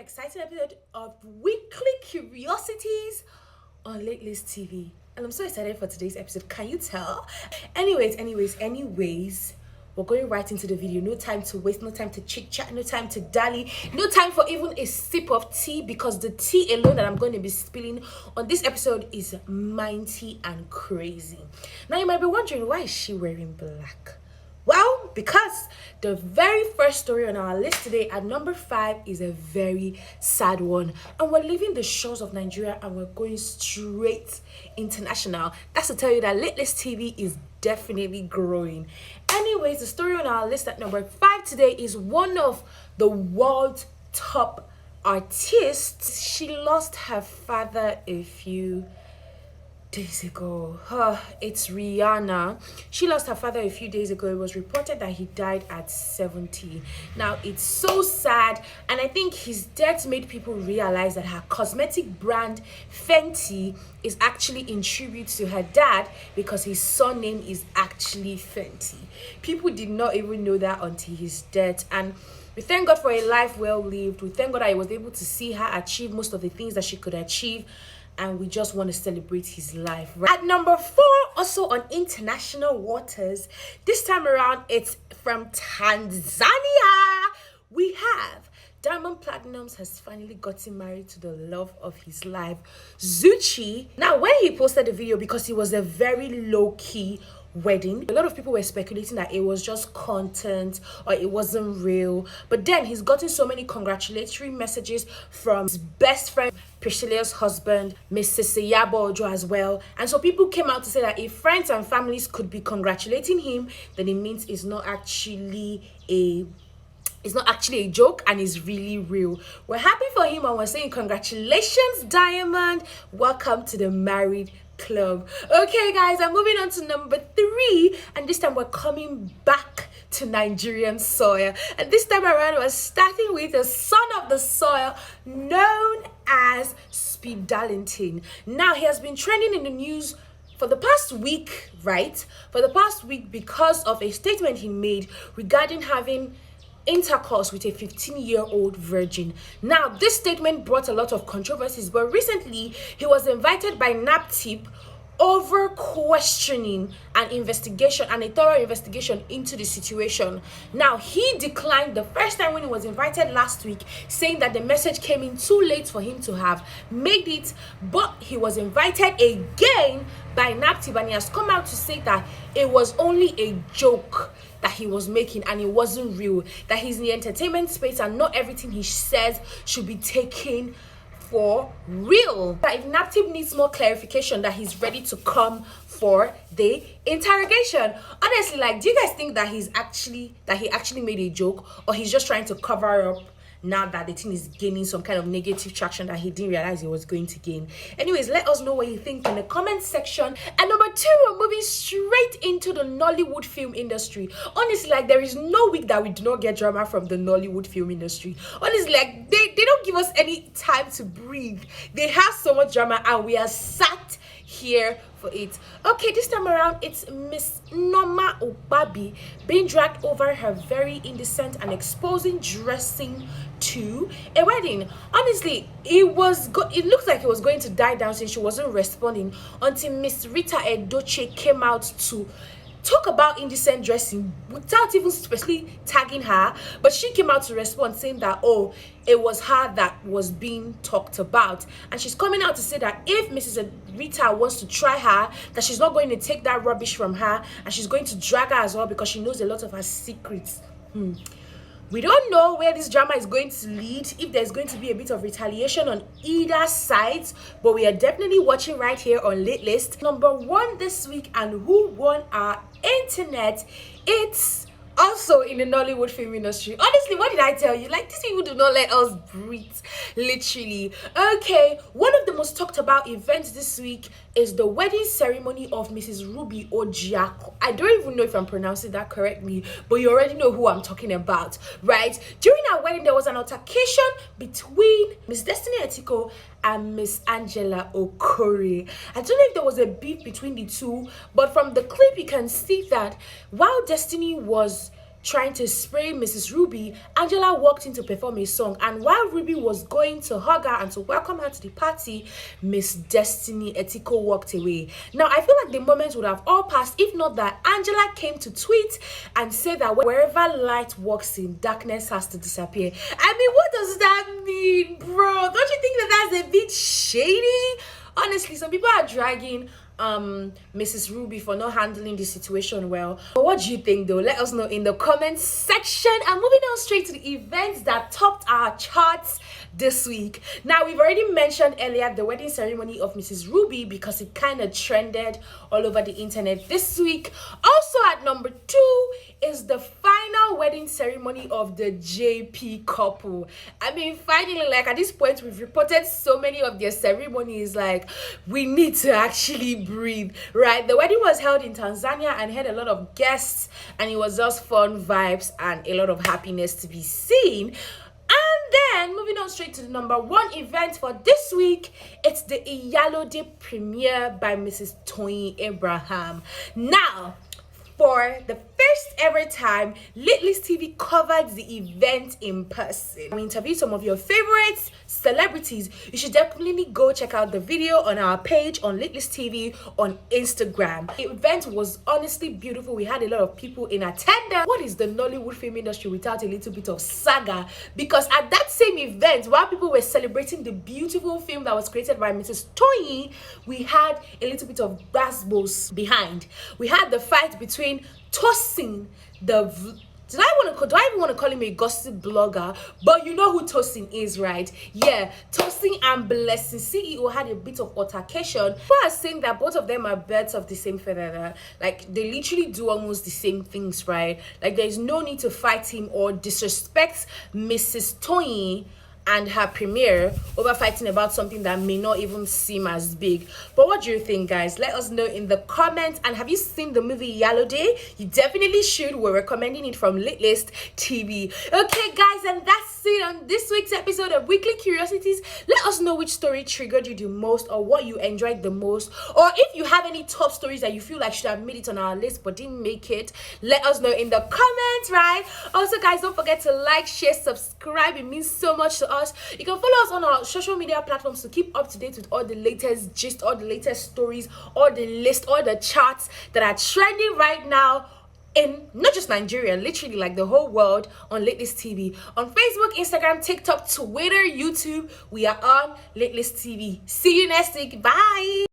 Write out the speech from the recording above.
exciting episode of Weekly Curiosities on Late List TV. And I'm so excited for today's episode. Can you tell? Anyways, we're going right into the video. No time to waste, no time to chit chat, no time to dally, no time for even a sip of tea, because the tea alone that I'm going to be spilling on this episode is mighty and crazy. Now you might be wondering, why is she wearing black? Well, because the very first story on our list today at number 5 is a very sad one. And we're leaving the shores of Nigeria and we're going straight international. That's to tell you that Late List TV is definitely growing. Anyways, the story on our list at number 5 today is one of the world's top artists. She lost her father a few days ago. It's Rihanna. She lost her father a few days ago. It was reported that he died at 70. Now, it's so sad, and I think his death made people realize that her cosmetic brand Fenty is actually in tribute to her dad, because his surname is actually Fenty. People did not even know that until his death, and we thank God for a life well lived. We thank God that I was able to see her achieve most of the things that she could achieve, and we just want to celebrate his life. At number 4, also on international waters, this time around it's from Tanzania. We have Diamond Platnumz has finally gotten married to the love of his life, Zuchi. Now, when he posted the video, because it was a very low-key wedding, a lot of people were speculating that it was just content or it wasn't real. But then he's gotten so many congratulatory messages from his best friend Priscilla's husband, Mrs. Yabo Ojo, as well. And so people came out to say that if friends and families could be congratulating him, then it means it's not actually a joke and is really real. We're happy for him and we're saying congratulations, Diamond. Welcome to the married club. Okay, guys, I'm moving on to number 3, and this time we're coming back to Nigerian soil. And this time around, we're starting with the son of the soil known as Speed Darlington. Now, he has been trending in the news for the past week, right? For the past week, because of a statement he made regarding having intercourse with a 15-year-old virgin. Now, this statement brought a lot of controversies, but recently he was invited by NAPTIP over questioning an investigation and a thorough investigation into the situation. Now, he declined the first time when he was invited last week, saying that the message came in too late for him to have made it, but he was invited again by NAPTIP, and he has come out to say that it was only a joke that he was making and it wasn't real, that he's in the entertainment space and not everything he says should be taken for real. That if NAPTIP needs more clarification, that he's ready to come for the interrogation. Honestly, like, do you guys think that he actually made a joke, or he's just trying to cover up now that the thing is gaining some kind of negative traction that he didn't realize he was going to gain? Anyways, let us know what you think in the comment section. And number 2, we're moving straight into the Nollywood film industry. Honestly, like, there is no week that we do not get drama from the Nollywood film industry. Honestly, like, they don't give us any time to breathe. They have so much drama and we are sat here for it. Okay, this time around it's Miss Norma Obabi being dragged over her very indecent and exposing dressing to a wedding. Honestly, it looked like it was going to die down since she wasn't responding until Miss Rita Edochie came out to talk about indecent dressing without even specifically tagging her, but she came out to respond saying that, oh, it was her that was being talked about, and she's coming out to say that if Mrs. Rita wants to try her, that she's not going to take that rubbish from her, and she's going to drag her as well because she knows a lot of her secrets. We don't know where this drama is going to lead, if there's going to be a bit of retaliation on either side, but we are definitely watching right here on Late List. Number 1 this week, and who won our internet? It's also in the Nollywood film industry. Honestly, what did I tell you? Like, these people do not let us breathe, literally. Okay, one of the most talked about events this week is the wedding ceremony of Mrs. Ruby Ojiako. I don't even know if I'm pronouncing that correctly, but you already know who I'm talking about, right? During our wedding, there was an altercation between Miss Destiny Etiko and Miss Angela Okori. I don't know if there was a beef between the two, but from the clip you can see that while Destiny was trying to spray Mrs. Ruby, Angela walked in to perform a song, and while Ruby was going to hug her and to welcome her to the party, Miss Destiny Etiko walked away. Now, I feel like the moments would have all passed if not that Angela came to tweet and said that wherever light walks in, darkness has to disappear. I mean, what does that mean, bro? Don't you think that that's a bit shady? Honestly, some people are dragging Mrs. Ruby for not handling the situation well. But what do you think though? Let us know in the comments section. And moving on straight to the events that topped our charts this week. Now, we've already mentioned earlier the wedding ceremony of Mrs. Ruby because it kind of trended all over the internet this week. Also at number 2 is the final wedding ceremony of the JP couple. I mean, finally, like at this point, we've reported so many of their ceremonies, like we need to actually breathe, right? The wedding was held in Tanzania and had a lot of guests, and it was just fun vibes and a lot of happiness to be seen. And then moving on straight to the number 1 event for this week, it's the Iyalode premiere by Mrs. Toyin Abraham. Now, for the first ever time, Littlest TV covered the event in person. We interviewed some of your favorites celebrities. You should definitely go check out the video on our page on Littlest TV on Instagram. The event was honestly beautiful. We had a lot of people in attendance. What is the Nollywood film industry without a little bit of saga? Because at that same event, while people were celebrating the beautiful film that was created by Mrs. Toyin, we had a little bit of basbos behind. We had the fight between Tosin, do I even want to call him a gossip blogger? But you know who Tosin is, right? Yeah, Tosin and Blessing CEO had a bit of altercation. People are saying that both of them are birds of the same feather. Like, they literally do almost the same things, right? Like, there's no need to fight him or disrespect Mrs. Toyin and her premiere over fighting about something that may not even seem as big. But what do you think, guys? Let us know in the comments. And have you seen the movie Iyalode? You definitely should. We're recommending it from Litlist TV. Okay, guys, and that's it on this week's episode of Weekly Curiosities. Let us know which story triggered you the most, or what you enjoyed the most, or if you have any top stories that you feel like should have made it on our list but didn't make it. Let us know in the comments, right? Also, guys, don't forget to like, share, subscribe. It means so much to us. You can follow us on our social media platforms to keep up to date with all the latest gist, all the latest stories, all the list, all the charts that are trending right now in not just Nigeria, literally like the whole world, on Litlist TV. On Facebook, Instagram, TikTok, Twitter, YouTube, we are on Litlist TV. See you next week. Bye.